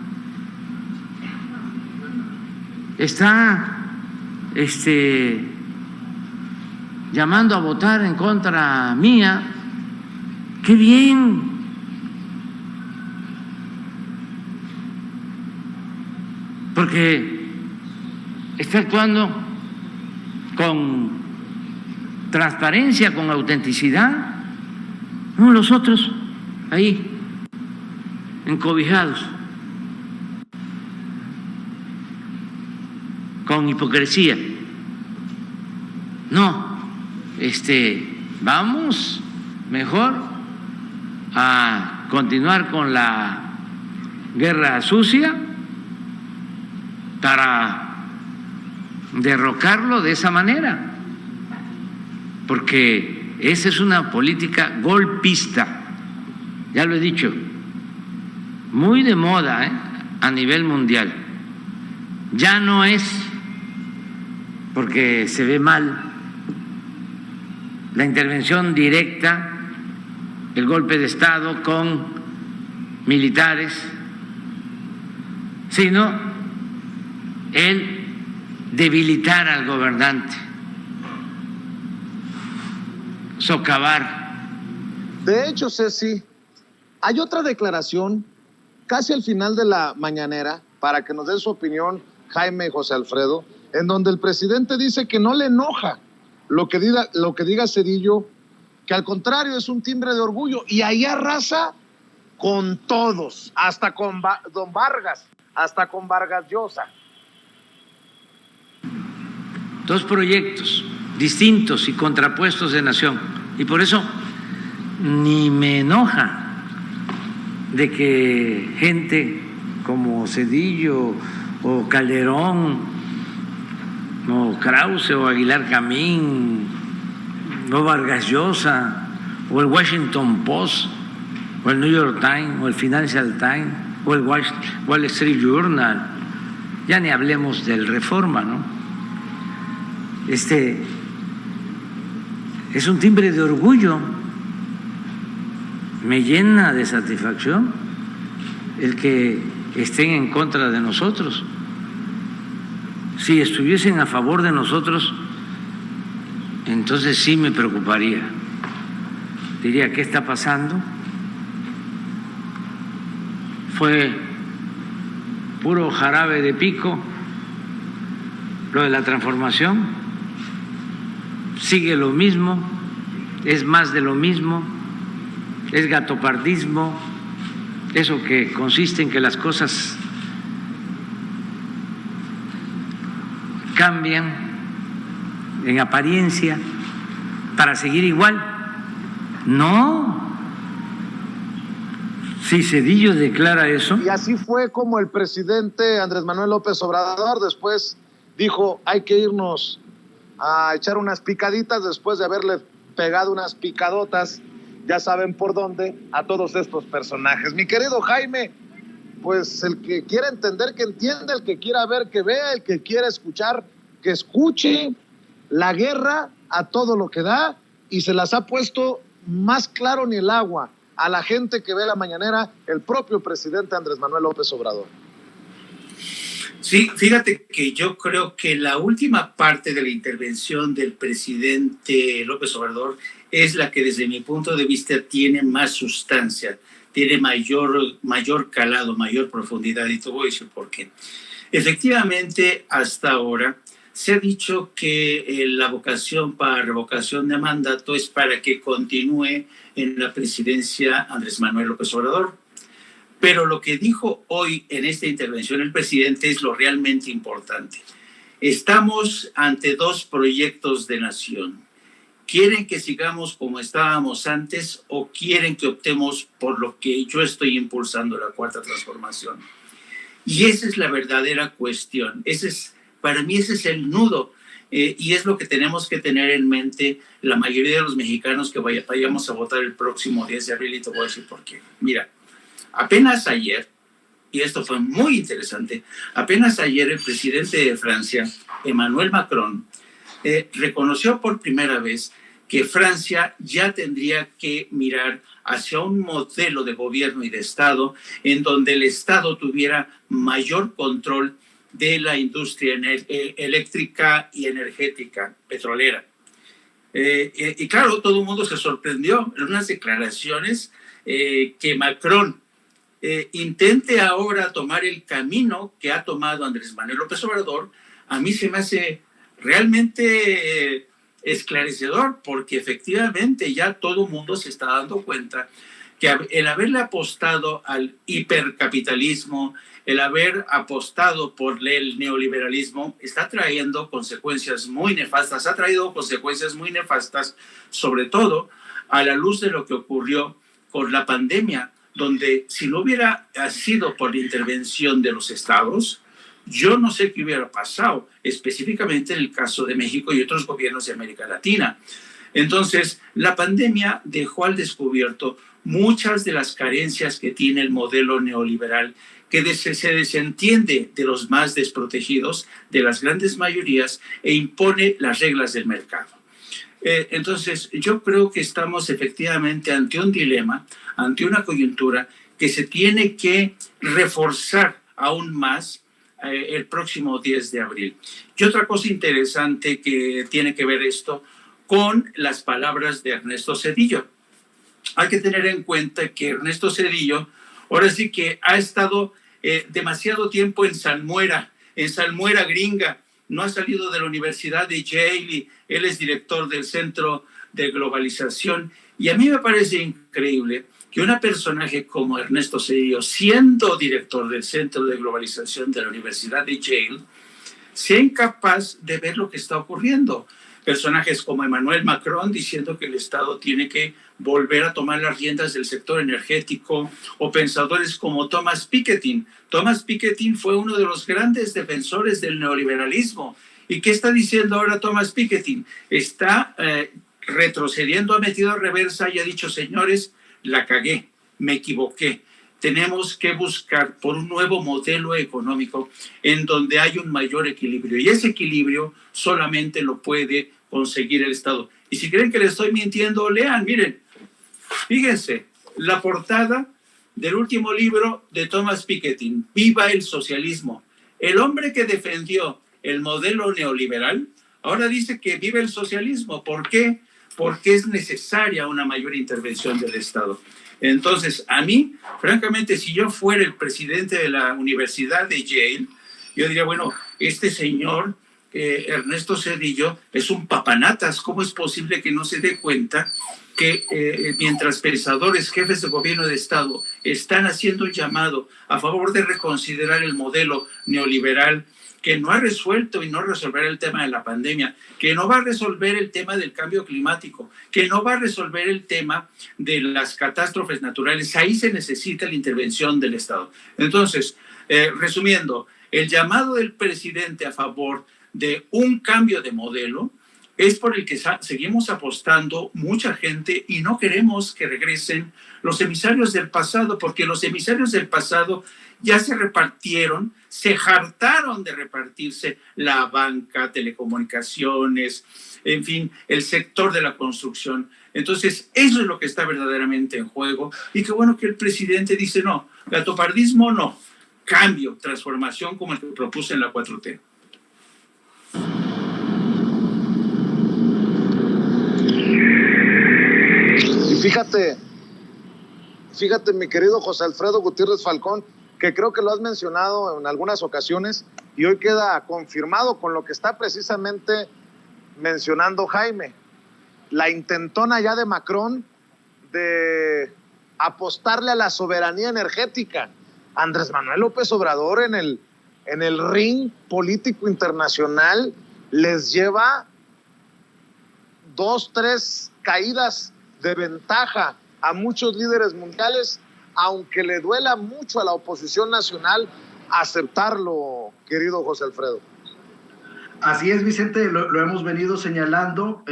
está llamando a votar en contra mía. ¡Qué bien! Porque está actuando con transparencia, con autenticidad. No, los otros ahí, encobijados, con hipocresía. No, vamos mejor a continuar con la guerra sucia para derrocarlo de esa manera, porque esa es una política golpista, ya lo he dicho, muy de moda a nivel mundial. Ya no es porque se ve mal la intervención directa, el golpe de Estado con militares, sino el debilitar al gobernante, socavar. De hecho, Ceci, hay otra declaración casi al final de la mañanera para que nos den su opinión, Jaime y José Alfredo, en donde el presidente dice que no le enoja lo que diga Zedillo, que al contrario es un timbre de orgullo, y ahí arrasa con todos, hasta con don Vargas, hasta con Vargas Llosa. Dos proyectos distintos y contrapuestos de nación, y por eso ni me enoja de que gente como Zedillo o Calderón o Krause o Aguilar Camín o Vargas Llosa o el Washington Post o el New York Times o el Financial Times o el Wall Street Journal, ya ni hablemos del Reforma, ¿no? Es un timbre de orgullo, me llena de satisfacción el que estén en contra de nosotros. Si estuviesen a favor de nosotros, entonces sí me preocuparía. Diría, ¿qué está pasando? Fue puro jarabe de pico lo de la transformación, sigue lo mismo, es más de lo mismo, es gatopardismo, eso que consiste en que las cosas cambian en apariencia para seguir igual. No. Si Zedillo declara eso. Y así fue como el presidente Andrés Manuel López Obrador después dijo, hay que irnos a echar unas picaditas después de haberle pegado unas picadotas, ya saben por dónde, a todos estos personajes. Mi querido Jaime, pues el que quiera entender, que entienda, el que quiera ver, que vea, el que quiera escuchar, que escuche. La guerra a todo lo que da, y se las ha puesto más claro ni el agua a la gente que ve la mañanera, el propio presidente Andrés Manuel López Obrador. Sí, fíjate que yo creo que la última parte de la intervención del presidente López Obrador es la que desde mi punto de vista tiene más sustancia, tiene mayor calado, mayor profundidad, y te voy a decir por qué. Efectivamente, hasta ahora se ha dicho que la vocación para revocación de mandato es para que continúe en la presidencia Andrés Manuel López Obrador. Pero lo que dijo hoy en esta intervención el presidente es lo realmente importante. Estamos ante dos proyectos de nación. ¿Quieren que sigamos como estábamos antes o quieren que optemos por lo que yo estoy impulsando, la cuarta transformación? Y esa es la verdadera cuestión. Para mí ese es el nudo, y es lo que tenemos que tener en mente la mayoría de los mexicanos que vayamos a votar el próximo 10 de abril, y te voy a decir por qué. Mira, apenas ayer, y esto fue muy interesante, apenas ayer el presidente de Francia, Emmanuel Macron, reconoció por primera vez que Francia ya tendría que mirar hacia un modelo de gobierno y de Estado en donde el Estado tuviera mayor control de la industria eléctrica y energética petrolera. Y claro, todo el mundo se sorprendió en unas declaraciones que Macron intente ahora tomar el camino que ha tomado Andrés Manuel López Obrador. A mí se me hace realmente esclarecedor, porque efectivamente ya todo el mundo se está dando cuenta que el haberle apostado al hipercapitalismo, el haber apostado por el neoliberalismo, está trayendo consecuencias muy nefastas, ha traído consecuencias muy nefastas, sobre todo a la luz de lo que ocurrió con la pandemia, donde si no hubiera sido por la intervención de los estados, yo no sé qué hubiera pasado, específicamente en el caso de México y otros gobiernos de América Latina. Entonces, la pandemia dejó al descubierto muchas de las carencias que tiene el modelo neoliberal, que se desentiende de los más desprotegidos, de las grandes mayorías, e impone las reglas del mercado. Entonces, yo creo que estamos efectivamente ante un dilema, ante una coyuntura que se tiene que reforzar aún más el próximo 10 de abril. Y otra cosa interesante que tiene que ver esto con las palabras de Ernesto Zedillo. Hay que tener en cuenta que Ernesto Zedillo ahora sí que ha estado demasiado tiempo en Salmuera gringa, no ha salido de la Universidad de Yale y él es director del Centro de Globalización. Y a mí me parece increíble que un personaje como Ernesto Zedillo, siendo director del Centro de Globalización de la Universidad de Yale, sea incapaz de ver lo que está ocurriendo. Personajes como Emmanuel Macron diciendo que el Estado tiene que volver a tomar las riendas del sector energético, o pensadores como Thomas Piketty. Thomas Piketty fue uno de los grandes defensores del neoliberalismo. ¿Y qué está diciendo ahora Thomas Piketty? Está retrocediendo, ha metido reversa y ha dicho, señores, la cagué, me equivoqué. Tenemos que buscar por un nuevo modelo económico en donde hay un mayor equilibrio. Y ese equilibrio solamente lo puede conseguir el Estado. Y si creen que les estoy mintiendo, lean, miren, fíjense, la portada del último libro de Thomas Piketty, Viva el socialismo. El hombre que defendió el modelo neoliberal ahora dice que vive el socialismo. ¿Por qué? Porque es necesaria una mayor intervención del Estado. Entonces, a mí, francamente, si yo fuera el presidente de la Universidad de Yale, yo diría, bueno, este señor, Ernesto Zedillo, es un papanatas. ¿Cómo es posible que no se dé cuenta que mientras pensadores, jefes de gobierno de Estado, están haciendo un llamado a favor de reconsiderar el modelo neoliberal, que no ha resuelto y no resolverá el tema de la pandemia, que no va a resolver el tema del cambio climático, que no va a resolver el tema de las catástrofes naturales? Ahí se necesita la intervención del Estado. Entonces, resumiendo, el llamado del presidente a favor de un cambio de modelo es por el que seguimos apostando mucha gente, y no queremos que regresen los emisarios del pasado, porque los emisarios del pasado ya se repartieron, se hartaron de repartirse la banca, telecomunicaciones, en fin, el sector de la construcción. Entonces, eso es lo que está verdaderamente en juego, y qué bueno que el presidente dice, no, gatopardismo no, cambio, transformación como el que propuse en la 4T. Y fíjate, mi querido José Alfredo Gutiérrez Falcón, que creo que lo has mencionado en algunas ocasiones y hoy queda confirmado con lo que está precisamente mencionando Jaime. La intentona ya de Macron de apostarle a la soberanía energética. Andrés Manuel López Obrador en el ring político internacional les lleva 2, 3 caídas de ventaja a muchos líderes mundiales, aunque le duela mucho a la oposición nacional aceptarlo, querido José Alfredo. Así es, Vicente, lo hemos venido señalando,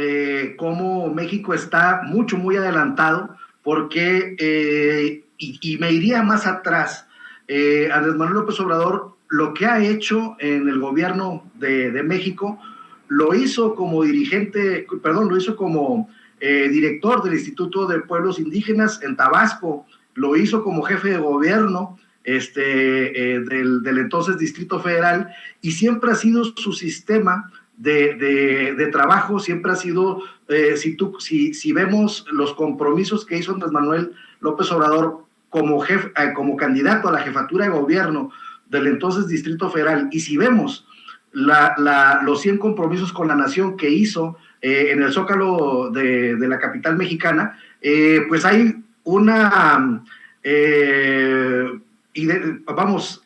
cómo México está muy adelantado, porque, y me iría más atrás, Andrés Manuel López Obrador, lo que ha hecho en el gobierno de México, lo hizo como director del Instituto de Pueblos Indígenas en Tabasco, lo hizo como jefe de gobierno del entonces Distrito Federal, y siempre ha sido su sistema de trabajo, siempre ha sido, si vemos los compromisos que hizo Andrés Manuel López Obrador como candidato a la jefatura de gobierno del entonces Distrito Federal, y si vemos los 100 compromisos con la nación que hizo en el Zócalo de la capital mexicana, pues hay una...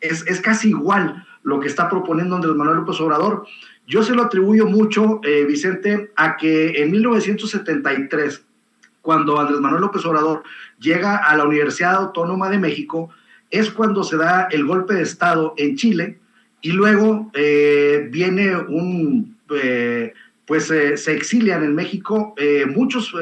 es casi igual lo que está proponiendo Andrés Manuel López Obrador. Yo se lo atribuyo mucho, Vicente, a que en 1973, cuando Andrés Manuel López Obrador llega a la Universidad Autónoma de México, es cuando se da el golpe de Estado en Chile, y luego viene se exilian en México muchos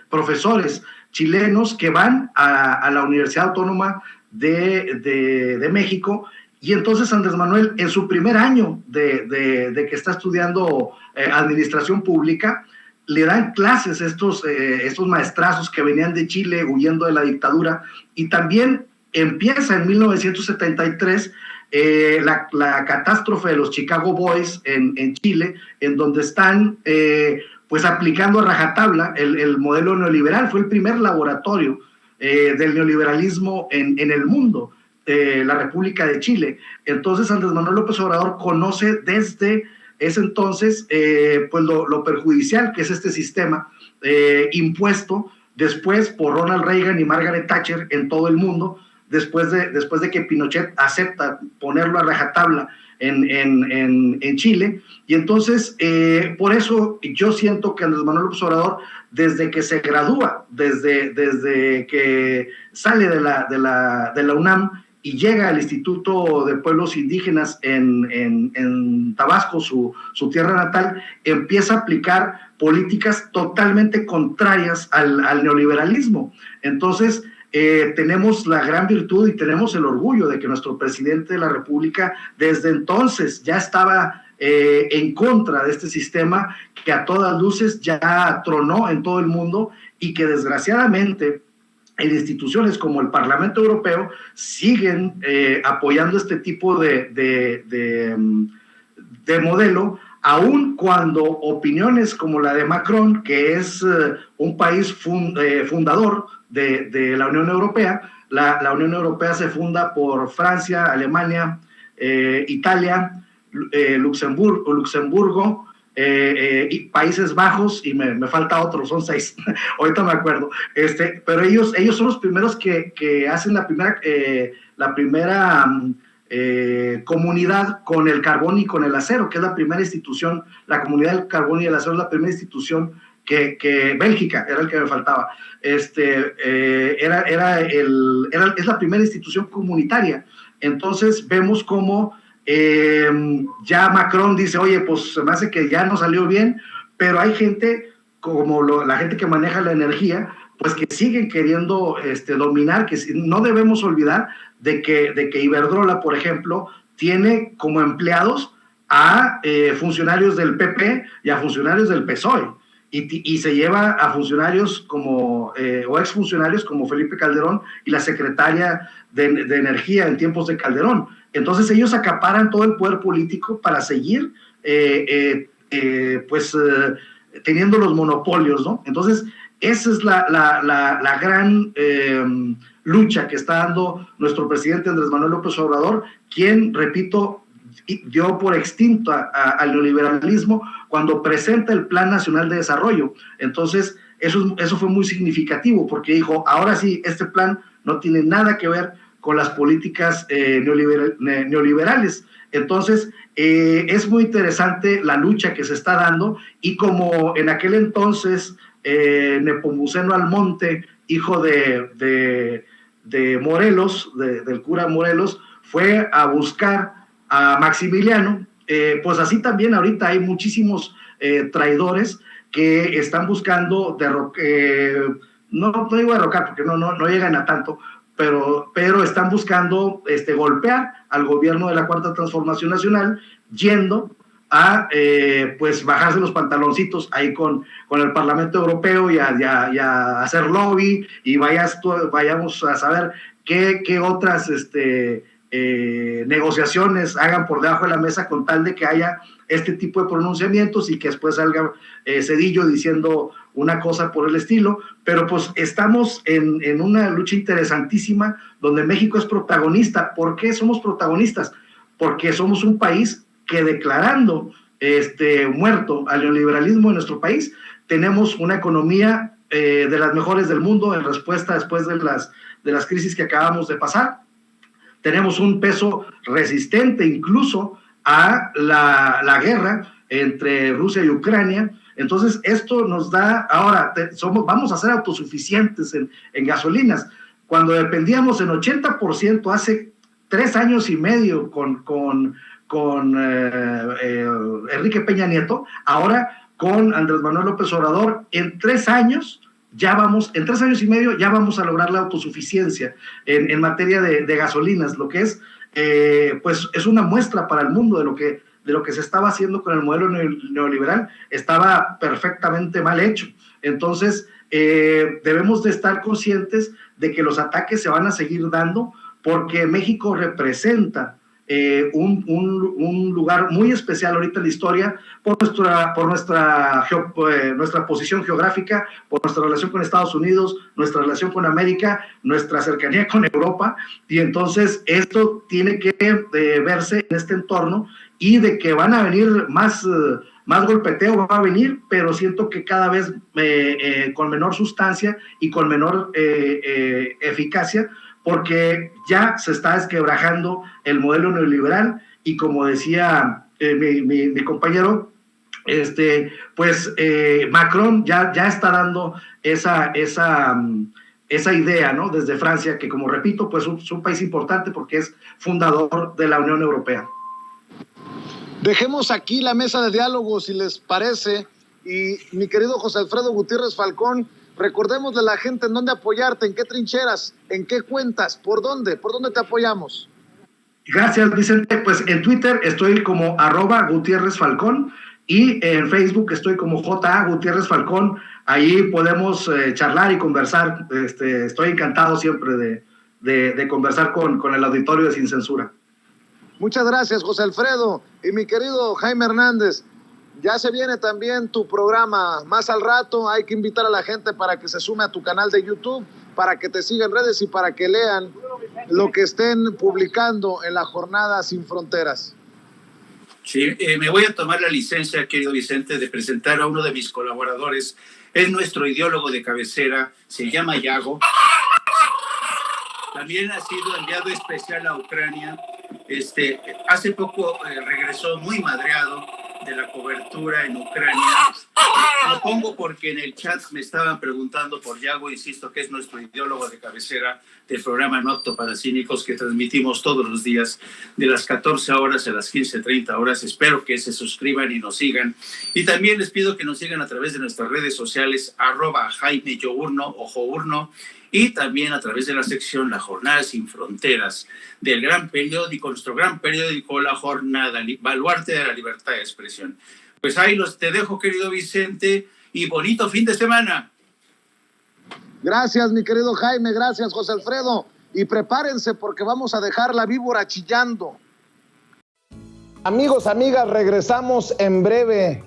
profesores chilenos que van a la Universidad Autónoma de México, y entonces Andrés Manuel, en su primer año de que está estudiando administración pública, le dan clases estos maestrazos que venían de Chile huyendo de la dictadura, y también empieza en 1973 la catástrofe de los Chicago Boys en Chile, en donde están aplicando a rajatabla el modelo neoliberal. Fue el primer laboratorio del neoliberalismo en el mundo. la República de Chile. Entonces Andrés Manuel López Obrador conoce desde ese entonces pues lo perjudicial que es este sistema impuesto después por Ronald Reagan y Margaret Thatcher en todo el mundo, después de que Pinochet acepta ponerlo a rajatabla en Chile. Y entonces, por eso yo siento que Andrés Manuel López Obrador, desde que se gradúa, desde que sale de la UNAM y llega al Instituto de Pueblos Indígenas en Tabasco, su tierra natal, empieza a aplicar políticas totalmente contrarias al neoliberalismo. Entonces, tenemos la gran virtud y tenemos el orgullo de que nuestro presidente de la República desde entonces ya estaba en contra de este sistema que a todas luces ya tronó en todo el mundo y que desgraciadamente en instituciones como el Parlamento Europeo siguen apoyando este tipo de modelo, aun cuando opiniones como la de Macron, que es un país fundador de la Unión Europea. La Unión Europea se funda por Francia, Alemania, Italia, Luxemburgo, y Países Bajos, y me falta otro, son 6, ahorita me acuerdo, pero ellos son los primeros que hacen la primera comunidad con el carbón y con el acero, que es la primera institución. La comunidad del carbón y el acero es la primera institución que Bélgica era el que me faltaba, es la primera institución comunitaria. Entonces vemos cómo ya Macron dice, oye, pues se me hace que ya no salió bien, pero hay gente como la gente que maneja la energía, pues que siguen queriendo dominar, que no debemos olvidar de que Iberdrola, por ejemplo, tiene como empleados a funcionarios del PP y a funcionarios del PSOE, y se lleva a funcionarios o exfuncionarios como Felipe Calderón y la secretaria de Energía en tiempos de Calderón. Entonces ellos acaparan todo el poder político para seguir teniendo los monopolios, ¿no? Entonces esa es la gran lucha que está dando nuestro presidente Andrés Manuel López Obrador, quien, repito, dio por extinto al neoliberalismo cuando presenta el Plan Nacional de Desarrollo. Entonces eso fue muy significativo, porque dijo, ahora sí, este plan no tiene nada que ver con las políticas neoliberales. Entonces, es muy interesante la lucha que se está dando, y como en aquel entonces Nepomuceno Almonte, hijo de Morelos, del cura Morelos, fue a buscar a Maximiliano, pues así también ahorita hay muchísimos traidores que están buscando no digo derrocar porque no llegan a tanto, pero están buscando golpear al gobierno de la Cuarta Transformación Nacional, yendo a pues bajarse los pantaloncitos ahí con el Parlamento Europeo y a hacer lobby, y vayamos a saber qué otras negociaciones hagan por debajo de la mesa con tal de que haya este tipo de pronunciamientos y que después salga Zedillo diciendo una cosa por el estilo. Pero pues estamos en una lucha interesantísima donde México es protagonista. ¿Por qué somos protagonistas? Porque somos un país que, declarando muerto al neoliberalismo en nuestro país, tenemos una economía de las mejores del mundo en respuesta después de las crisis que acabamos de pasar. Tenemos un peso resistente incluso a la guerra entre Rusia y Ucrania. Entonces esto nos da, ahora vamos a ser autosuficientes en gasolinas, cuando dependíamos en 80% hace 3 años y medio con Enrique Peña Nieto. Ahora con Andrés Manuel López Obrador, en 3 años y medio ya vamos a lograr la autosuficiencia en materia de gasolinas, lo que es pues es una muestra para el mundo de lo que se estaba haciendo con el modelo neoliberal. Estaba perfectamente mal hecho. Entonces debemos de estar conscientes de que los ataques se van a seguir dando, porque México representa un lugar muy especial ahorita en la historia por nuestra posición geográfica, por nuestra relación con Estados Unidos, nuestra relación con América, nuestra cercanía con Europa, y entonces esto tiene que verse en este entorno, y de que van a venir más golpeteo va a venir, pero siento que cada vez con menor sustancia y con menor eficacia, porque ya se está desquebrajando el modelo neoliberal, y como decía mi compañero, Macron ya está dando esa idea, ¿no? Desde Francia, que, como repito, pues es un país importante porque es fundador de la Unión Europea. Dejemos aquí la mesa de diálogo, si les parece, y mi querido José Alfredo Gutiérrez Falcón, recordémosle a la gente en dónde apoyarte, en qué trincheras, en qué cuentas, por dónde te apoyamos. Gracias, Vicente. Pues en Twitter estoy como @Gutiérrez Falcón, y en Facebook estoy como JA Gutiérrez Falcón. Ahí podemos charlar y conversar. Estoy encantado siempre de conversar con el auditorio de Sin Censura. Muchas gracias, José Alfredo. Y mi querido Jaime Hernández, ya se viene también tu programa más al rato. Hay que invitar a la gente para que se sume a tu canal de YouTube, para que te sigan en redes y para que lean lo que estén publicando en la Jornada Sin Fronteras. Sí, me voy a tomar la licencia, querido Vicente, de presentar a uno de mis colaboradores. Es nuestro ideólogo de cabecera, se llama Yago. También ha sido enviado especial a Ucrania. Hace poco regresó muy madreado de la cobertura en Ucrania. Lo pongo porque en el chat me estaban preguntando por Yago, insisto que es nuestro ideólogo de cabecera del programa No Apto para Cínicos, que transmitimos todos los días de las 14 horas a las 15:30 horas. Espero que se suscriban y nos sigan. Y también les pido que nos sigan a través de nuestras redes sociales, @Jaime Yourno o Journo, y también a través de la sección La Jornada Sin Fronteras del gran periódico, nuestro gran periódico La Jornada, baluarte de la libertad de expresión. Pues ahí te dejo, querido Vicente, y bonito fin de semana. Gracias, mi querido Jaime, gracias, José Alfredo, y prepárense porque vamos a dejar la víbora chillando. Amigos, amigas, regresamos en breve,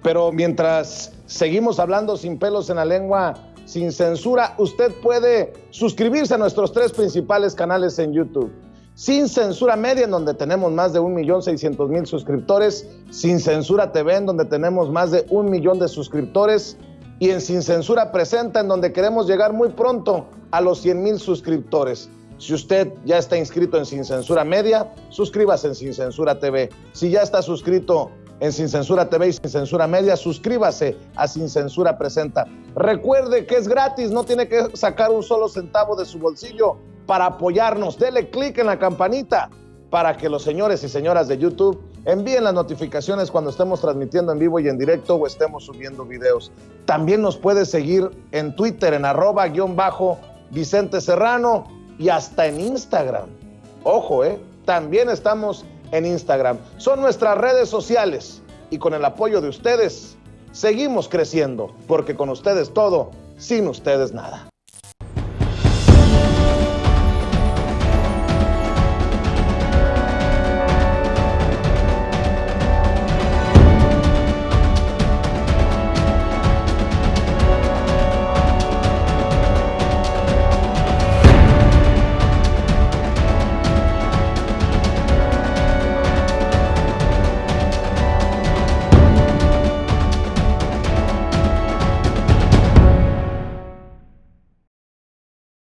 pero mientras seguimos hablando sin pelos en la lengua, sin censura, usted puede suscribirse a nuestros 3 principales canales en YouTube. Sin Censura Media, en donde tenemos más de 1.600.000 suscriptores, Sin Censura TV, en donde tenemos más de 1 millón de suscriptores, y en Sin Censura Presenta, en donde queremos llegar muy pronto a los 100,000 suscriptores. Si usted ya está inscrito en Sin Censura Media, suscríbase en Sin Censura TV. Si ya está suscrito en Sin Censura TV y Sin Censura Media, suscríbase a Sin Censura Presenta. Recuerde que es gratis, no tiene que sacar un solo centavo de su bolsillo para apoyarnos. Dele clic en la campanita para que los señores y señoras de YouTube envíen las notificaciones cuando estemos transmitiendo en vivo y en directo o estemos subiendo videos. También nos puede seguir en Twitter en @Vicente Serrano y hasta en Instagram. Ojo, también estamos en Instagram. Son nuestras redes sociales y con el apoyo de ustedes seguimos creciendo, porque con ustedes todo, sin ustedes nada.